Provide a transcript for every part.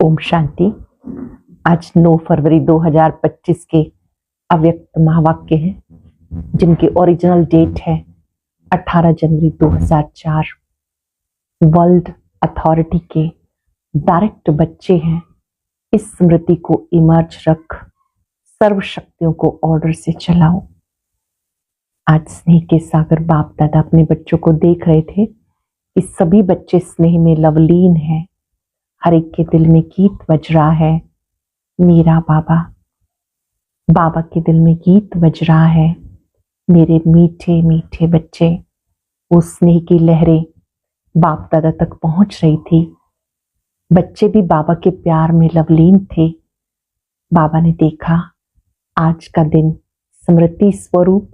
ओम शांति। आज 9 फरवरी 2025 के अव्यक्त महावाक्य हैं जिनकी ओरिजिनल डेट है 18 जनवरी 2004। वर्ल्ड अथॉरिटी के डायरेक्ट बच्चे हैं। इस स्मृति को इमर्ज रख सर्व शक्तियों को ऑर्डर से चलाओ। आज स्नेह के सागर बाप दादा अपने बच्चों को देख रहे थे कि सभी बच्चे स्नेह में लवलीन हैं। हर एक के दिल में गीत बज रहा है, मेरा बाबा। बाबा के दिल में गीत बज रहा है, मेरे मीठे मीठे बच्चे। वो स्नेह की लहरें बाप दादा तक पहुंच रही थी। बच्चे भी बाबा के प्यार में लवलीन थे। बाबा ने देखा आज का दिन स्मृति स्वरूप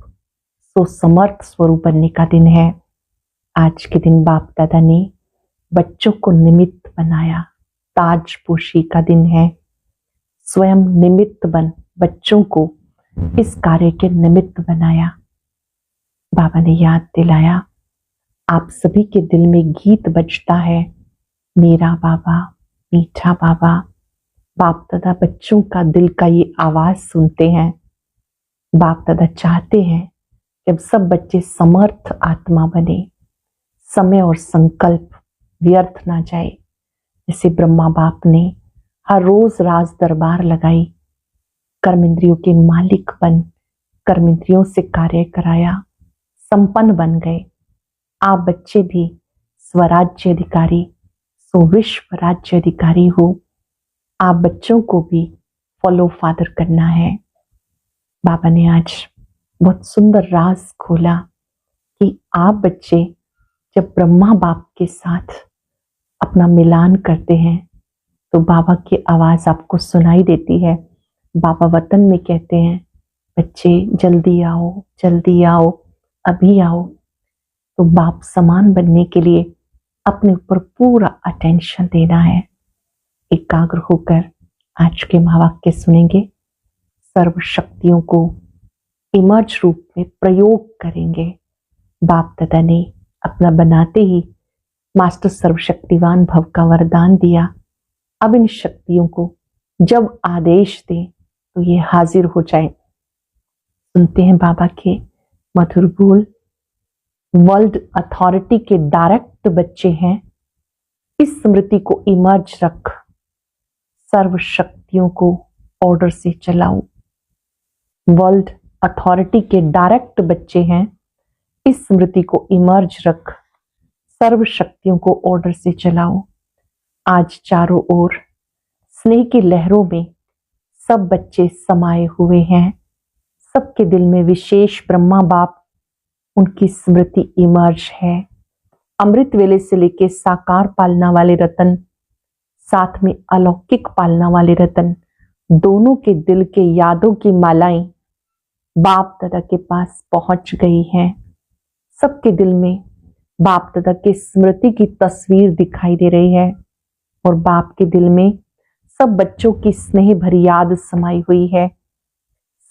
सो समर्थ स्वरूप बनने का दिन है। आज के दिन बाप दादा ने बच्चों को निमित्त बनाया। ताजपोशी का दिन है। स्वयं निमित्त बन बच्चों को इस कार्य के निमित्त बनाया। बाबा ने याद दिलाया, आप सभी के दिल में गीत बजता है, मेरा बाबा, मीठा बाबा। बाप दादा बच्चों का दिल का ये आवाज सुनते हैं। बाप दादा चाहते हैं जब सब बच्चे समर्थ आत्मा बने, समय और संकल्प व्यर्थ ना जाए। जैसे ब्रह्मा बाप ने हर रोज राज दरबार लगाई, कर्म इंद्रियों के मालिक बन कर्म इंद्रियों से कार्य कराया, संपन्न बन गए। आप बच्चे भी स्वराज्य अधिकारी सो विश्व राज्य अधिकारी हो। आप बच्चों को भी फॉलो फादर करना है। बाबा ने आज बहुत सुंदर राज खोला कि आप बच्चे जब ब्रह्मा बाप के साथ अपना मिलान करते हैं तो बाबा की आवाज आपको सुनाई देती है। बाबा वतन में कहते हैं, बच्चे जल्दी आओ, जल्दी आओ, अभी आओ। तो बाप समान बनने के लिए अपने ऊपर पूरा अटेंशन देना है। एकाग्र होकर आज के महावाक्य सुनेंगे। सर्व शक्तियों को इमर्ज रूप में प्रयोग करेंगे। बाप दादा ने अपना बनाते ही मास्टर सर्वशक्तिवान भव का वरदान दिया। अब इन शक्तियों को जब आदेश दें तो ये हाजिर हो जाए। सुनते हैं बाबा के मधुर बोल। वर्ल्ड अथॉरिटी के डायरेक्ट बच्चे हैं। इस स्मृति को इमर्ज रख सर्व शक्तियों को ऑर्डर से चलाओ। वर्ल्ड अथॉरिटी के डायरेक्ट बच्चे हैं। इस स्मृति को इमर्ज रख सर्व शक्तियों को ऑर्डर से चलाओ। आज चारों ओर स्नेह की लहरों में सब बच्चे समाये हुए हैं। सबके दिल में विशेष ब्रह्मा बाप उनकी स्मृति इमर्ज है। अमृत वेले से लेके साकार पालना वाले रतन, साथ में अलौकिक पालना वाले रतन, दोनों के दिल के यादों की मालाएं बाप दादा के पास पहुंच गई हैं। सबके दिल में बाप दादा की स्मृति की तस्वीर दिखाई दे रही है और बाप के दिल में सब बच्चों की स्नेह भरी याद समाई हुई है।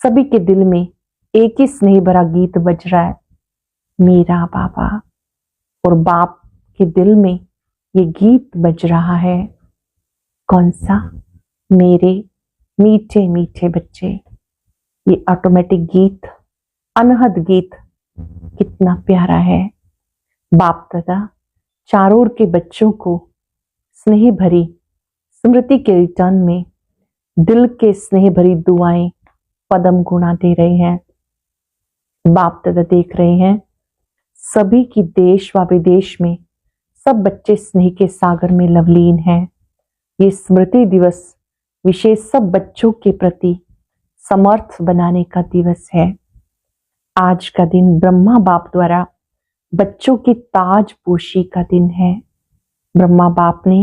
सभी के दिल में एक ही स्नेह भरा गीत बज रहा है, मेरा बाबा। और बाप के दिल में ये गीत बज रहा है, कौन सा? मेरे मीठे मीठे बच्चे। ये ऑटोमेटिक गीत, अनहद गीत कितना प्यारा है। बाप दादा चारों ओर के बच्चों को स्नेह भरी स्मृति के रिटर्न में दिल के स्नेह भरी दुआएं पदम गुणा दे रहे हैं। बाप दादा देख रहे हैं सभी की देश व विदेश में सब बच्चे स्नेह के सागर में लवलीन हैं। ये स्मृति दिवस विशेष सब बच्चों के प्रति समर्थ बनाने का दिवस है। आज का दिन ब्रह्मा बाप द्वारा बच्चों की ताजपोशी का दिन है। ब्रह्मा बाप ने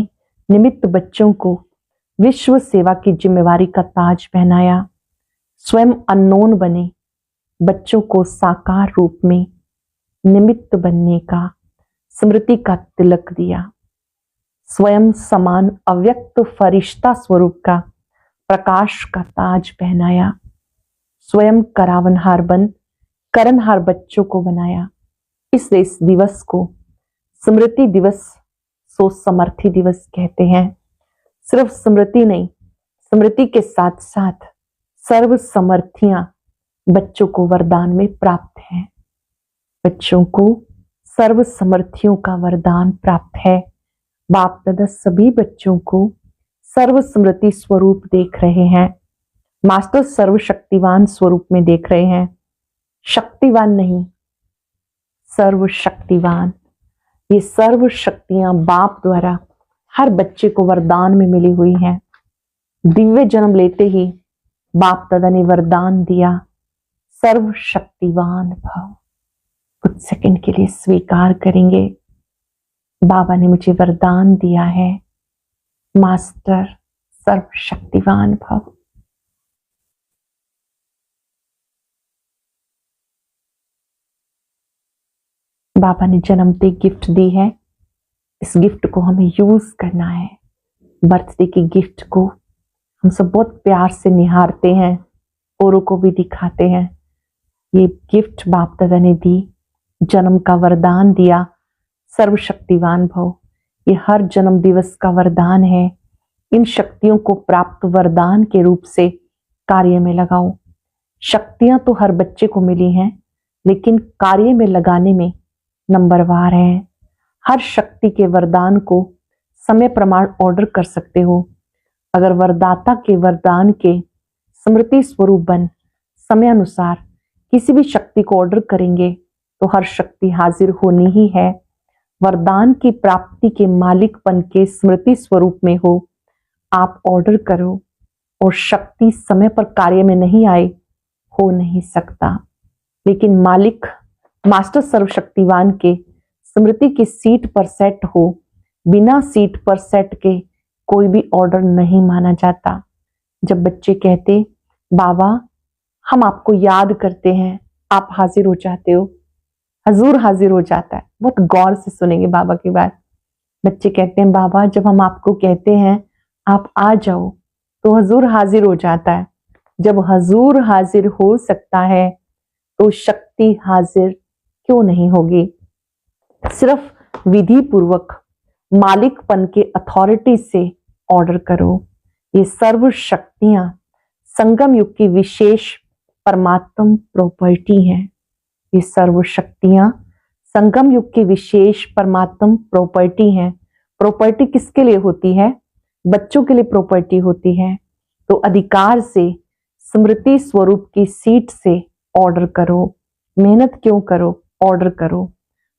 निमित्त बच्चों को विश्व सेवा की जिम्मेवारी का ताज पहनाया। स्वयं अननोन बने बच्चों को साकार रूप में निमित्त बनने का स्मृति का तिलक दिया। स्वयं समान अव्यक्त फरिश्ता स्वरूप का प्रकाश का ताज पहनाया। स्वयं करावनहार बन करनहार बच्चों को बनाया। इसलिए इस दिवस को स्मृति दिवस सो समर्थी दिवस कहते हैं। सिर्फ स्मृति नहीं, स्मृति के साथ साथ सर्व समर्थियां बच्चों को वरदान में प्राप्त है। बच्चों को सर्व समर्थियों का वरदान प्राप्त है। बाप दादा सभी बच्चों को सर्व स्मृति स्वरूप देख रहे हैं। मास्टर सर्वशक्तिवान स्वरूप में देख रहे हैं। शक्तिवान नहीं, सर्वशक्तिवान। ये सर्व शक्तियां बाप द्वारा हर बच्चे को वरदान में मिली हुई हैं। दिव्य जन्म लेते ही बाप दादा ने वरदान दिया, सर्वशक्तिवान भव। कुछ सेकंड के लिए स्वीकार करेंगे, बाबा ने मुझे वरदान दिया है, मास्टर सर्वशक्तिवान भव। बाबा ने जन्मते गिफ्ट दी है, इस गिफ्ट को हमें यूज करना है। बर्थडे की गिफ्ट को हम सब बहुत प्यार से निहारते हैं, औरों को भी दिखाते हैं। ये गिफ्ट बाप दादा ने दी, जन्म का वरदान दिया, सर्वशक्तिवान भव। ये हर जन्म दिवस का वरदान है। इन शक्तियों को प्राप्त वरदान के रूप से कार्य में लगाओ। शक्तियां तो हर बच्चे को मिली हैं, लेकिन कार्य में लगाने में नंबरवार है। हर शक्ति के वरदान को समय प्रमाण ऑर्डर कर सकते हो। अगर वरदाता के वरदान के स्मृति स्वरूप बन समय अनुसार किसी भी शक्ति को ऑर्डर करेंगे तो हर शक्ति हाजिर होनी ही है। वरदान की प्राप्ति के मालिकपन के स्मृति स्वरूप में हो, आप ऑर्डर करो और शक्ति समय पर कार्य में नहीं आए, हो नहीं सकता। लेकिन मालिक मास्टर सर्वशक्तिवान के स्मृति की सीट पर सेट हो, बिना सीट पर सेट के कोई भी ऑर्डर नहीं माना जाता। जब बच्चे कहते बाबा हम आपको याद करते हैं, आप हाजिर हो जाते हो, हजूर हाजिर हो जाता है। बहुत गौर से सुनेंगे बाबा की बात। बच्चे कहते हैं बाबा जब हम आपको कहते हैं आप आ जाओ तो हजूर हाजिर हो जाता है। जब हजूर हाजिर हो सकता है तो शक्ति हाजिर क्यों नहीं होगी। सिर्फ विधि पूर्वक मालिकपन के अथॉरिटी से ऑर्डर करो। ये सर्व शक्तियां संगम युग की विशेष परमात्म प्रॉपर्टी हैं। ये सर्व शक्तियां संगम युग की विशेष परमात्म प्रॉपर्टी हैं। प्रॉपर्टी किसके लिए होती है? बच्चों के लिए प्रॉपर्टी होती है। तो अधिकार से स्मृति स्वरूप की सीट से ऑर्डर करो। मेहनत क्यों करो, ऑर्डर करो।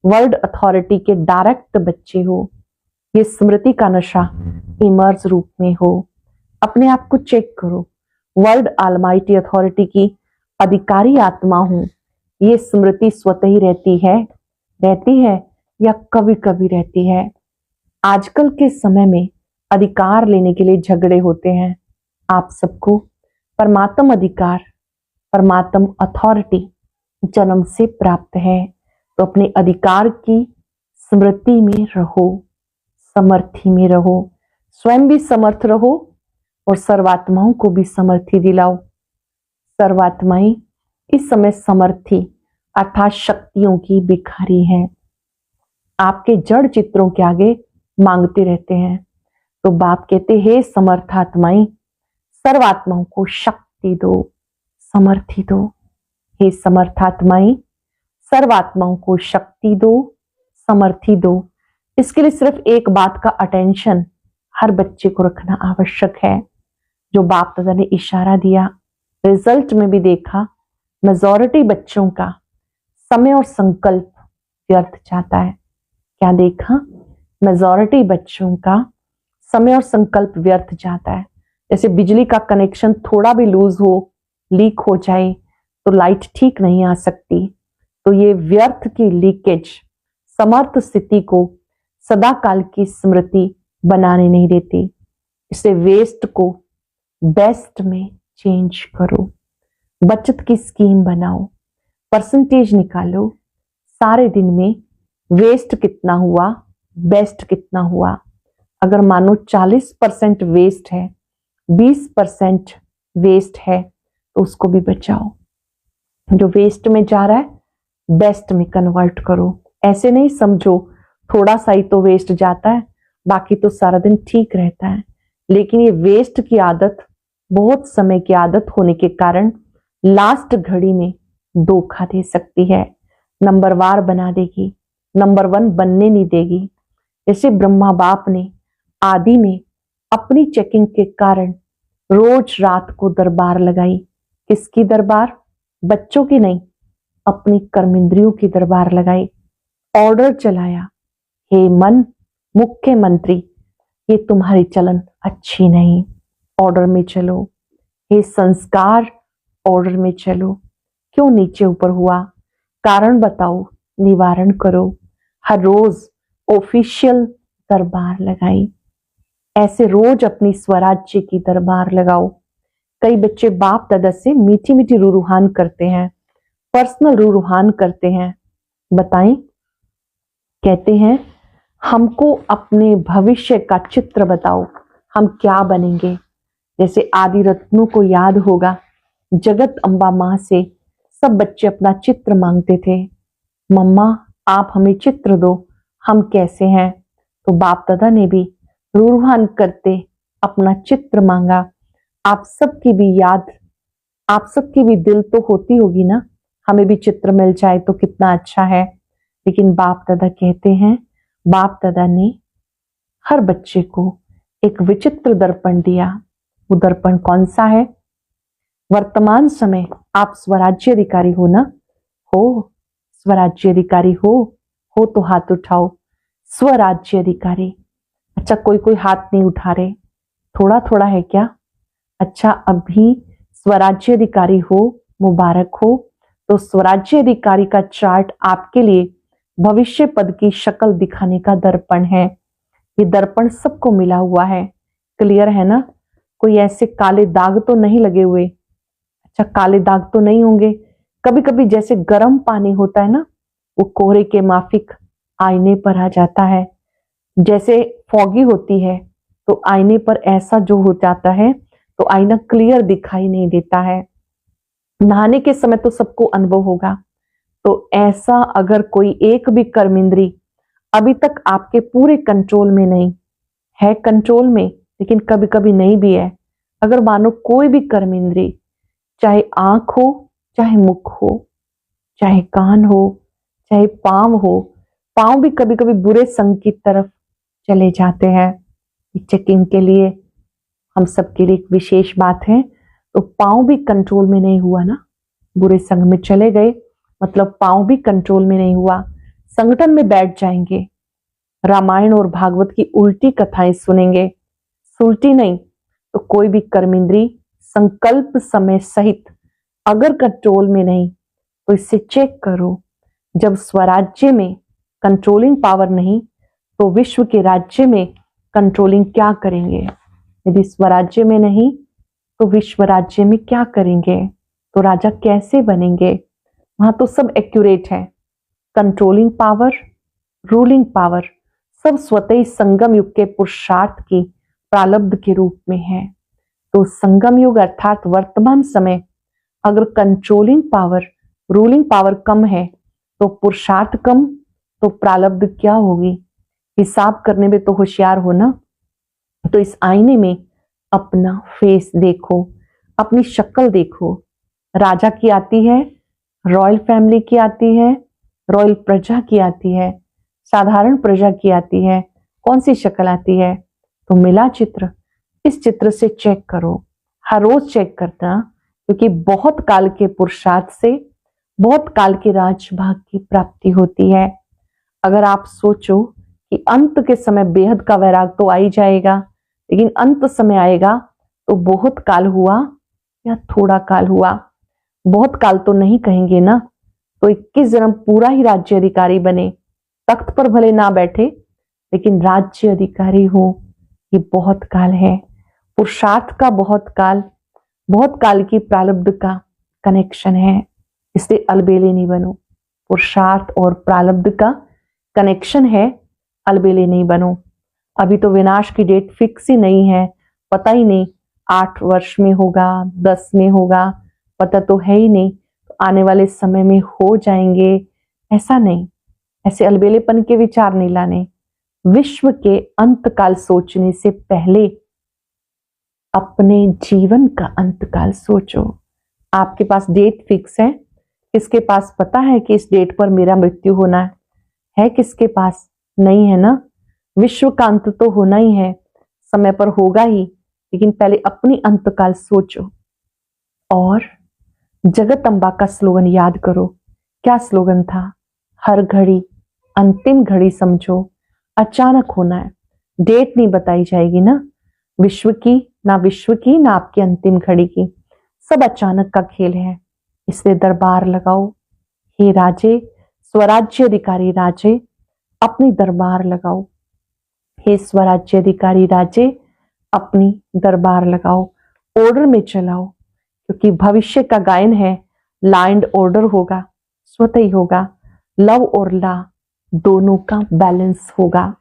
वर्ल्ड अथॉरिटी के डायरेक्ट बच्चे हो। ये स्मृति का नशा इमर्ज रूप में हो। अपने आप को चेक करो। वर्ल्ड ऑलमाइटी अथॉरिटी की अधिकारी आत्मा हूं। ये स्मृति स्वतः ही रहती है या कभी कभी रहती है। आजकल के समय में अधिकार लेने के लिए झगड़े होते हैं। आप सबको परमात्म अधिकार, परमात्म अथॉरिटी जन्म से प्राप्त है। तो अपने अधिकार की स्मृति में रहो, समर्थी में रहो। स्वयं भी समर्थ रहो और सर्वात्माओं को भी समर्थी दिलाओ। सर्वात्माएं इस समय समर्थी अर्थात शक्तियों की भिखारी हैं। आपके जड़ चित्रों के आगे मांगते रहते हैं। तो बाप कहते हे समर्थात्माएं, सर्वात्माओं को शक्ति दो, समर्थी दो। हे समर्थात्माएं, सर्वात्माओं को शक्ति दो, समर्थी दो। इसके लिए सिर्फ एक बात का अटेंशन हर बच्चे को रखना आवश्यक है। जो बाप दादा ने इशारा दिया, रिजल्ट में भी देखा, मेजॉरिटी बच्चों का समय और संकल्प व्यर्थ जाता है। क्या देखा? मेजॉरिटी बच्चों का समय और संकल्प व्यर्थ जाता है। जैसे बिजली का कनेक्शन थोड़ा भी लूज हो, लीक हो जाए तो लाइट ठीक नहीं आ सकती। तो ये व्यर्थ की लीकेज समर्थ स्थिति को सदा काल की स्मृति बनाने नहीं देती। इसे वेस्ट को बेस्ट में चेंज करो। बचत की स्कीम बनाओ, परसेंटेज निकालो। सारे दिन में वेस्ट कितना हुआ, बेस्ट कितना हुआ। अगर मानो 40% वेस्ट है, 20% वेस्ट है, तो उसको भी बचाओ। जो वेस्ट में जा रहा है बेस्ट में कन्वर्ट करो। ऐसे नहीं समझो थोड़ा सा ही तो वेस्ट जाता है, बाकी तो सारा दिन ठीक रहता है। लेकिन ये वेस्ट की आदत, बहुत समय की आदत होने के कारण लास्ट घड़ी में धोखा दे सकती है, नंबरवार बना देगी, नंबर 1 बनने नहीं देगी। जैसे ब्रह्मा बाप ने आदि में अपनी चेकिंग के कारण रोज रात को दरबार लगाई। किसकी दरबार? बच्चों की नहीं, अपनी कर्मेंद्रियों की दरबार लगाई। ऑर्डर चलाया, हे मन मुख्यमंत्री, ये तुम्हारी चलन अच्छी नहीं, ऑर्डर में चलो। हे संस्कार, ऑर्डर में चलो। क्यों नीचे ऊपर हुआ? कारण बताओ, निवारण करो। हर रोज ऑफिशियल दरबार लगाई। ऐसे रोज अपनी स्वराज्य की दरबार लगाओ। कई बच्चे बाप दादा से मीठी मीठी रूहान करते हैं, पर्सनल रूहान करते हैं। बताएं, कहते हैं हमको अपने भविष्य का चित्र बताओ, हम क्या बनेंगे। जैसे आदि रत्नों को याद होगा, जगत अम्बा माँ से सब बच्चे अपना चित्र मांगते थे। मम्मा आप हमें चित्र दो, हम कैसे हैं। तो बाप दादा ने भी रूहान करते अपना चित्र मांगा। आप सबकी भी याद, आप सबकी भी दिल तो होती होगी ना, हमें भी चित्र मिल जाए तो कितना अच्छा है। लेकिन बाप दादा कहते हैं, बाप दादा ने हर बच्चे को एक विचित्र दर्पण दिया। वो दर्पण कौन सा है? वर्तमान समय आप स्वराज्य अधिकारी हो ना? हो, स्वराज्य अधिकारी हो तो हाथ उठाओ। स्वराज्य अधिकारी। अच्छा, कोई कोई हाथ नहीं उठा रहे, थोड़ा थोड़ा है क्या? अच्छा, अभी स्वराज्य अधिकारी हो, मुबारक हो। तो स्वराज्य अधिकारी का चार्ट आपके लिए भविष्य पद की शक्ल दिखाने का दर्पण है। ये दर्पण सबको मिला हुआ है, क्लियर है ना? कोई ऐसे काले दाग तो नहीं लगे हुए? अच्छा, काले दाग तो नहीं होंगे। कभी कभी जैसे गर्म पानी होता है ना, वो कोहरे के माफिक आईने पर आ जाता है। जैसे फॉगी होती है तो आईने पर ऐसा जो हो जाता है तो आईना क्लियर दिखाई नहीं देता है। नहाने के समय तो सबको अनुभव होगा। तो ऐसा अगर कोई एक भी कर्मेंद्री अभी तक आपके पूरे कंट्रोल में नहीं है, कंट्रोल में लेकिन कभी कभी नहीं भी है, अगर मानो कोई भी कर्मेंद्री, चाहे आंख हो, चाहे मुख हो, चाहे कान हो, चाहे पांव हो, पांव भी कभी कभी बुरे संग की तरफ चले जाते हैं। चेकिंग के लिए हम सबके लिए एक विशेष बात है। तो पांव भी कंट्रोल में नहीं हुआ ना, बुरे संग में चले गए, मतलब पांव भी कंट्रोल में नहीं हुआ, संगठन में बैठ जाएंगे, रामायण और भागवत की उल्टी कथाएं सुनेंगे। सुलटी नहीं तो कोई भी कर्मेंद्री संकल्प समय सहित अगर कंट्रोल में नहीं तो इससे चेक करो। जब स्वराज्य में कंट्रोलिंग पावर नहीं तो विश्व के राज्य में कंट्रोलिंग क्या करेंगे? यदि स्वराज्य में नहीं तो विश्व राज्य में क्या करेंगे? तो राजा कैसे बनेंगे? वहां तो सब एक्यूरेट है। कंट्रोलिंग पावर, रूलिंग पावर सब स्वतः ही संगम युग के पुरुषार्थ की प्रारब्ध के रूप में है। तो संगम युग अर्थात वर्तमान समय अगर कंट्रोलिंग पावर, रूलिंग पावर कम है तो पुरुषार्थ कम, तो प्रारब्ध क्या होगी? हिसाब करने में तो होशियार हो ना। तो इस आईने में अपना फेस देखो, अपनी शक्ल देखो। राजा की आती है, रॉयल फैमिली की आती है, रॉयल प्रजा की आती है, साधारण प्रजा की आती है, कौन सी शक्ल आती है? तो मिला चित्र। इस चित्र से चेक करो, हर रोज चेक करना, क्योंकि बहुत काल के पुरुषार्थ से बहुत काल के राजभाग की प्राप्ति होती है। अगर आप सोचो कि अंत के समय बेहद का वैराग तो आ ही जाएगा, लेकिन अंत समय आएगा तो बहुत काल हुआ या थोड़ा काल हुआ? बहुत काल तो नहीं कहेंगे ना। तो 21 जन्म पूरा ही राज्य अधिकारी बने, तख्त पर भले ना बैठे लेकिन राज्य अधिकारी हो, ये बहुत काल है। पुरुषार्थ का बहुत काल की प्रारब्ध का कनेक्शन है, इसलिए अलबेले नहीं बनो। पुरुषार्थ और प्रारब्ध का कनेक्शन है, अलबेले नहीं बनो। अभी तो विनाश की डेट फिक्स ही नहीं है, पता ही नहीं 8 वर्ष में होगा, 10 में होगा, पता तो है ही नहीं। तो आने वाले समय में हो जाएंगे, ऐसा नहीं। ऐसे अलबेलेपन के विचार नहीं लाने। विश्व के अंत काल सोचने से पहले अपने जीवन का अंतकाल सोचो। आपके पास डेट फिक्स है? किसके पास पता है कि इस डेट पर मेरा मृत्यु होना है? किसके पास? नहीं है ना। विश्व का अंत तो होना ही है, समय पर होगा ही, लेकिन पहले अपनी अंतकाल सोचो। और जगत अम्बा का स्लोगन याद करो। क्या स्लोगन था? हर घड़ी अंतिम घड़ी समझो, अचानक होना है, डेट नहीं बताई जाएगी ना विश्व की, ना आपकी अंतिम घड़ी की, सब अचानक का खेल है। इसलिए दरबार लगाओ। हे राजे, स्वराज्य अधिकारी राजे, अपनी दरबार लगाओ। हे स्वराज्य अधिकारी राजे, अपनी दरबार लगाओ, ऑर्डर में चलाओ, क्योंकि भविष्य का गायन है। लॉ एंड ऑर्डर होगा, स्वतः ही होगा। लव और लॉ दोनों का बैलेंस होगा,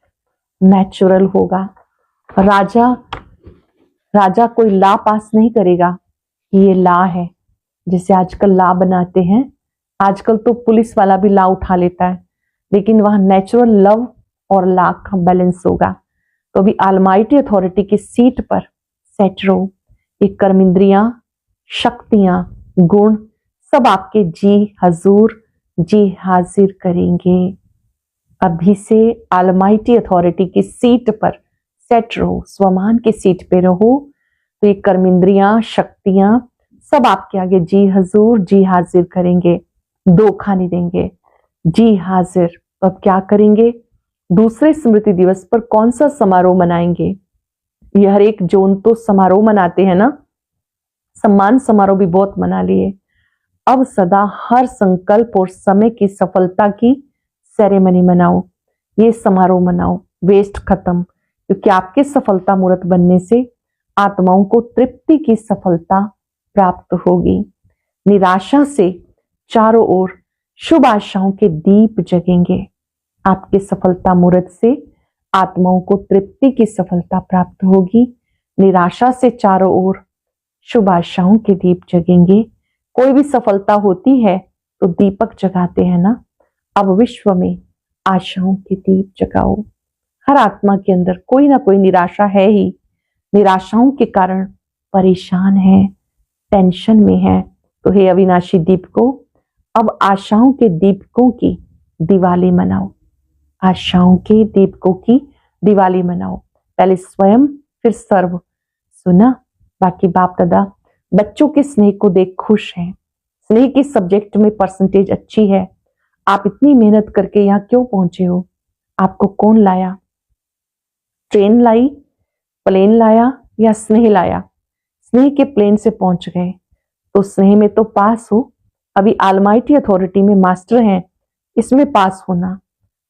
नेचुरल होगा। राजा कोई लॉ पास नहीं करेगा कि ये लॉ है, जैसे आजकल लॉ बनाते हैं। आजकल तो पुलिस वाला भी लॉ उठा लेता है, लेकिन वहां नेचुरल लव और लॉ का बैलेंस होगा। तो अभी ऑलमाइटी अथॉरिटी की सीट पर सेट रहो। ये कर्मेंद्रियां, शक्तियां, गुण सब आपके जी हजूर, जी हाजिर करेंगे। अभी से ऑलमाइटी अथॉरिटी की सीट पर सेट रहो, स्वमान की सीट पे रहो, तो ये कर्मेंद्रियां, शक्तियां सब आपके आगे जी हजूर, जी हाजिर करेंगे, धोखा नहीं देंगे। जी हाजिर। तो अब क्या करेंगे? दूसरे स्मृति दिवस पर कौन सा समारोह मनाएंगे? ये हर एक जोन तो समारोह मनाते हैं ना, सम्मान समारोह भी बहुत मना लिए। अब सदा हर संकल्प और समय की सफलता की सेरेमनी मनाओ, ये समारोह मनाओ। वेस्ट खत्म, क्योंकि आपके सफलता मूर्त बनने से आत्माओं को तृप्ति की सफलता प्राप्त होगी। निराशा से चारों ओर शुभ आशाओं के दीप जगेंगे। आपके सफलता मूर्त से आत्माओं को तृप्ति की सफलता प्राप्त होगी। निराशा से चारों ओर शुभ आशाओं के दीप जगेंगे। कोई भी सफलता होती है तो दीपक जगाते हैं ना। अब विश्व में आशाओं के दीप जगाओ। हर आत्मा के अंदर कोई ना कोई निराशा है ही, निराशाओं के कारण परेशान है, टेंशन में है। तो हे अविनाशी दीपकों, अब आशाओं के दीपकों की दिवाली मनाओ। आशाओं के दीपकों की दिवाली मनाओ। पहले स्वयं फिर सर्व। सुना? बाकी बाप दादा बच्चों के स्नेह को देख खुश हैं। स्नेह के सब्जेक्ट में परसेंटेज अच्छी है। आप इतनी मेहनत करके यहाँ क्यों पहुंचे हो? आपको कौन लाया? ट्रेन लाई, प्लेन लाया या स्नेह लाया? स्नेह के प्लेन से पहुंच गए तो स्नेह में तो पास हो। अभी ऑलमाइटी अथॉरिटी में मास्टर हैं, इसमें पास होना।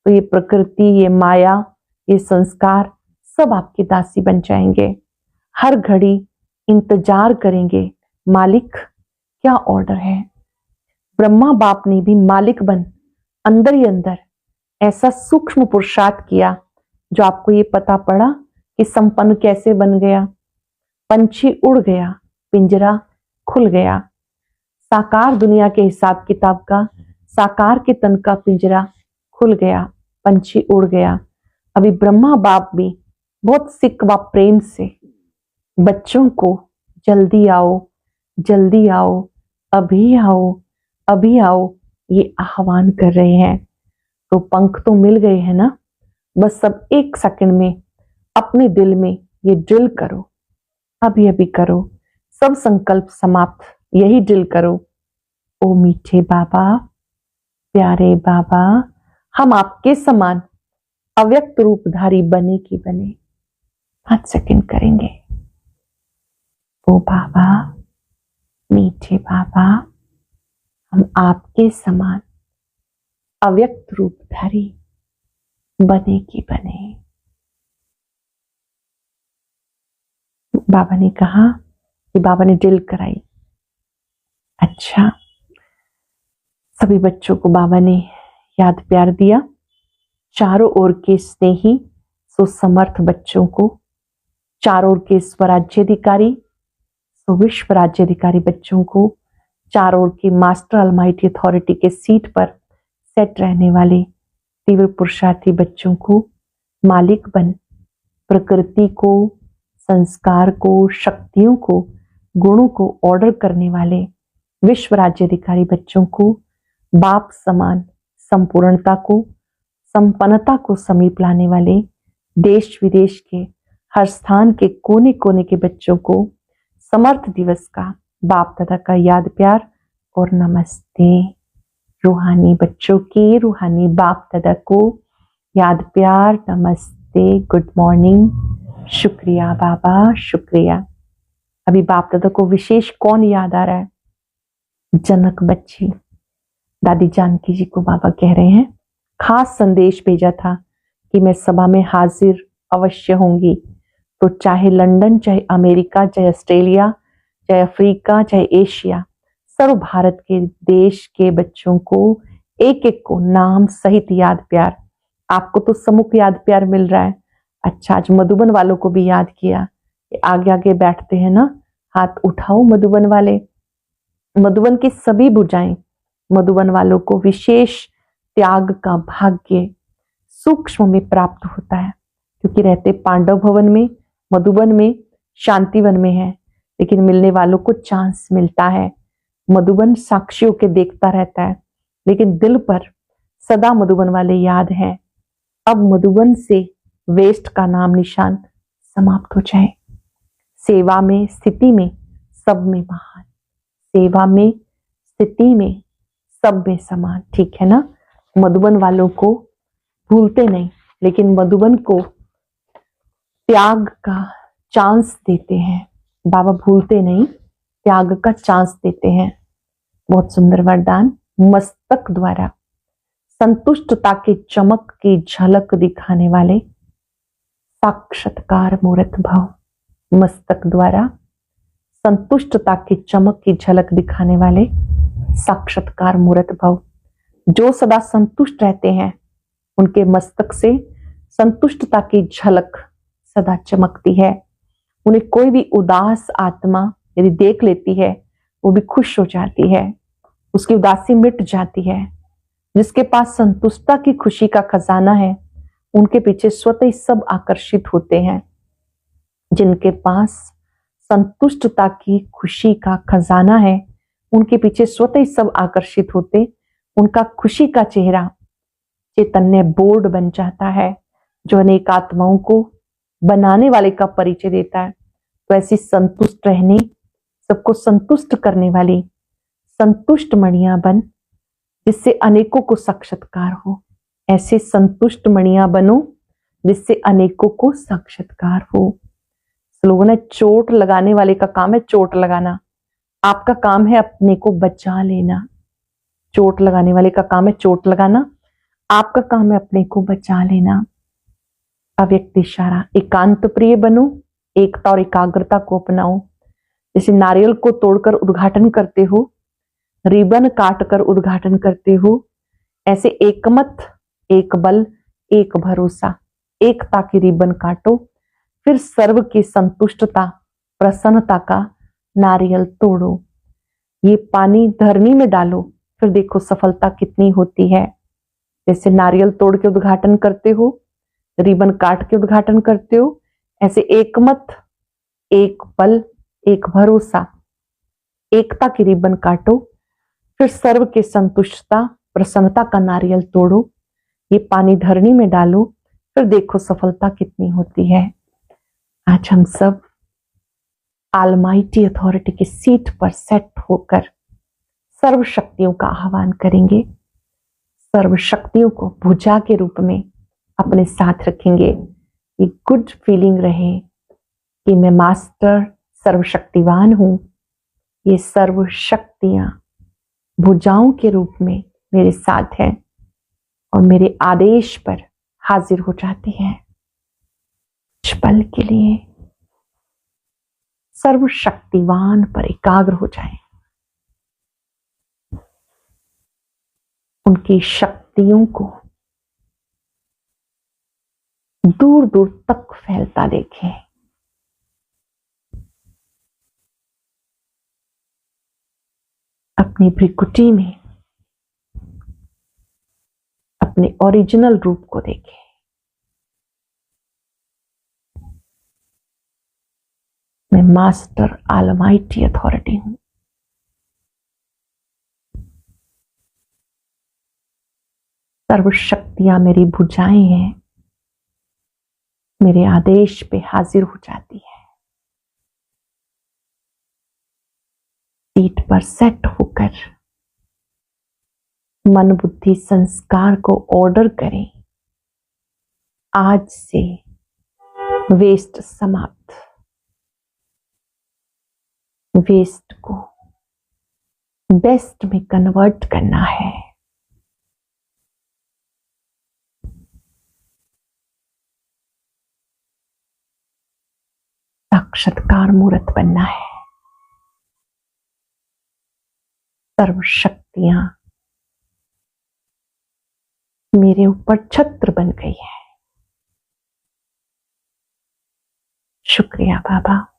तो ये प्रकृति, ये माया, ये संस्कार सब आपके दासी बन जाएंगे। हर घड़ी इंतजार करेंगे, मालिक क्या ऑर्डर है। ब्रह्मा बाप ने भी मालिक बन अंदर ही अंदर ऐसा सूक्ष्म पुरुषार्थ किया, जो आपको ये पता पड़ा कि संपन्न कैसे बन गया। पंछी उड़ गया, पिंजरा खुल गया। साकार दुनिया के हिसाब किताब का, साकार के तन का पिंजरा खुल गया, पंछी उड़ गया। अभी ब्रह्मा बाप भी बहुत सिक व प्रेम से बच्चों को जल्दी आओ, जल्दी आओ, अभी आओ, अभी आओ, ये आह्वान कर रहे हैं। तो पंख तो मिल गए हैं ना। बस सब एक सेकंड में अपने दिल में ये ड्रिल करो, अभी अभी करो, सब संकल्प समाप्त, यही ड्रिल करो। ओ मीठे बाबा, प्यारे बाबा, हम आपके समान अव्यक्त रूपधारी बने की बने। 5 सेकंड करेंगे। ओ बाबा, मीठे बाबा, हम आपके समान अव्यक्त रूपधारी बने की बने। बाबा ने कहा कि बाबा ने ड्रिल कराई। अच्छा, सभी बच्चों को बाबा ने याद प्यार दिया। चारों ओर के स्नेही सुसमर्थ बच्चों को, चारों ओर के स्वराज्याधिकारी विश्व राज्याधिकारी बच्चों को, चारों ओर के मास्टर अलमाइटी अथॉरिटी के सीट पर सेट रहने वाले तीव्र पुरुषार्थी बच्चों को मालिक बन प्रकृति को, संस्कार को, शक्तियों को, गुणों को ऑर्डर करने वाले विश्व राज्याधिकारी बच्चों को बाप समान संपूर्णता को, संपन्नता को समीप लाने वाले देश विदेश के हर स्थान के कोने कोने के बच्चों को समर्थ दिवस का बाप दादा का याद प्यार और नमस्ते। रूहानी बच्चों के रूहानी बाप दादा को याद प्यार, नमस्ते, गुड मॉर्निंग, शुक्रिया बाबा, शुक्रिया। अभी बाप दादा को विशेष कौन याद आ रहा है? जनक बच्ची दादी जानकी जी को बाबा कह रहे हैं, खास संदेश भेजा था कि मैं सभा में हाजिर अवश्य होंगी। तो चाहे लंदन, चाहे अमेरिका, चाहे ऑस्ट्रेलिया, चाहे अफ्रीका, चाहे एशिया, सर्व भारत के देश के बच्चों को एक एक को नाम सहित याद प्यार। आपको तो सम्मुख याद प्यार मिल रहा है। अच्छा, आज मधुबन वालों को भी याद किया। आगे आगे बैठते हैं ना, हाथ उठाओ मधुबन वाले। मधुबन की सभी भुजाएं मधुबन वालों को विशेष त्याग का भाग्य सूक्ष्म में प्राप्त होता है, क्योंकि रहते पांडव भवन में, मधुबन में, शांतिवन में है, लेकिन मिलने वालों को चांस मिलता है। मधुबन साक्षियों के देखता रहता है, लेकिन दिल पर सदा मधुबन वाले याद हैं। अब मधुबन से वेस्ट का नाम निशान समाप्त हो जाए। सेवा में, स्थिति में, सब में महान, सेवा में, स्थिति में, सब में समान, ठीक है ना। मधुबन वालों को भूलते नहीं, लेकिन मधुबन को त्याग का चांस देते हैं। बाबा भूलते नहीं, त्याग का चांस देते हैं। बहुत सुंदर वरदान। मस्तक द्वारा संतुष्टता की चमक की झलक दिखाने वाले साक्षात्कार मूर्त भव। मस्तक द्वारा संतुष्टता की चमक की झलक दिखाने वाले साक्षात्कार मूर्त भव। जो सदा संतुष्ट रहते हैं उनके मस्तक से संतुष्टता की झलक सदा चमकती है। उन्हें कोई भी उदास आत्मा यदि देख लेती है, वो भी खुश हो जाती है, उसकी उदासी मिट जाती है। जिसके पास संतुष्टता की खुशी का खजाना है, उनके पीछे स्वतः ही सब आकर्षित होते हैं। जिनके पास संतुष्टता की खुशी का खजाना है, उनके पीछे स्वतः ही सब आकर्षित होते। उनका खुशी का चेहरा चैतन्य बोर्ड बन जाता है, जो अनेक आत्माओं को बनाने वाले का परिचय देता है। तो ऐसी संतुष्ट रहने, सबको संतुष्ट करने वाली संतुष्ट मणियां बन, जिससे अनेकों को साक्षात्कार हो। ऐसे संतुष्ट मणियां बनो जिससे अनेकों को साक्षात्कार हो। लोगों ने चोट लगाने वाले का काम है चोट लगाना, आपका काम है अपने को बचा लेना। चोट लगाने वाले का काम है चोट लगाना, आपका काम है अपने को बचा लेना। अव्यक्त इशारा, एकांत प्रिय बनो, एकता और एकाग्रता को अपनाओ। जैसे नारियल को तोड़कर उद्घाटन करते हो, रिबन काटकर उद्घाटन करते हो, ऐसे एकमत, एक बल, एक भरोसा, एकता की रिबन काटो। फिर सर्व की संतुष्टता, प्रसन्नता का नारियल तोड़ो। ये पानी धरनी में डालो, फिर देखो सफलता कितनी होती है। जैसे नारियल तोड़ के उद्घाटन करते हो, रिबन काट के उद्घाटन करते हो, ऐसे एकमत, एक बल, एक भरोसा, एकता की रिबन काटो। फिर सर्व के संतुष्टता, प्रसन्नता का नारियल तोड़ो। ये पानी धरनी में डालो, फिर देखो सफलता कितनी होती है। आज हम सब ऑलमाइटी अथॉरिटी की सीट पर सेट होकर सर्व शक्तियों का आह्वान करेंगे। सर्व शक्तियों को भुजा के रूप में अपने साथ रखेंगे। ये गुड फीलिंग रहे कि मैं मास्टर सर्वशक्तिवान हूं। ये सर्व शक्तियां भुजाओं के रूप में मेरे साथ हैं और मेरे आदेश पर हाजिर हो जाती हैं। कुछ पल के लिए सर्वशक्तिवान पर एकाग्र हो जाएं। उनकी शक्तियों को दूर दूर तक फैलता देखें। अपनी भ्रिकुटी में अपने ओरिजिनल रूप को देखें। मैं मास्टर ऑलमाइटी अथॉरिटी हूं। सर्व शक्तियां मेरी भुजाएं हैं, मेरे आदेश पे हाजिर हो जाती है। सीट पर सेट होकर मन बुद्धि संस्कार को ऑर्डर करें। आज से वेस्ट समाप्त, वेस्ट को बेस्ट में कन्वर्ट करना है। साक्षात्कार मूर्त बनना है। सर्व शक्तियां मेरे ऊपर छत्र बन गई है। शुक्रिया बाबा।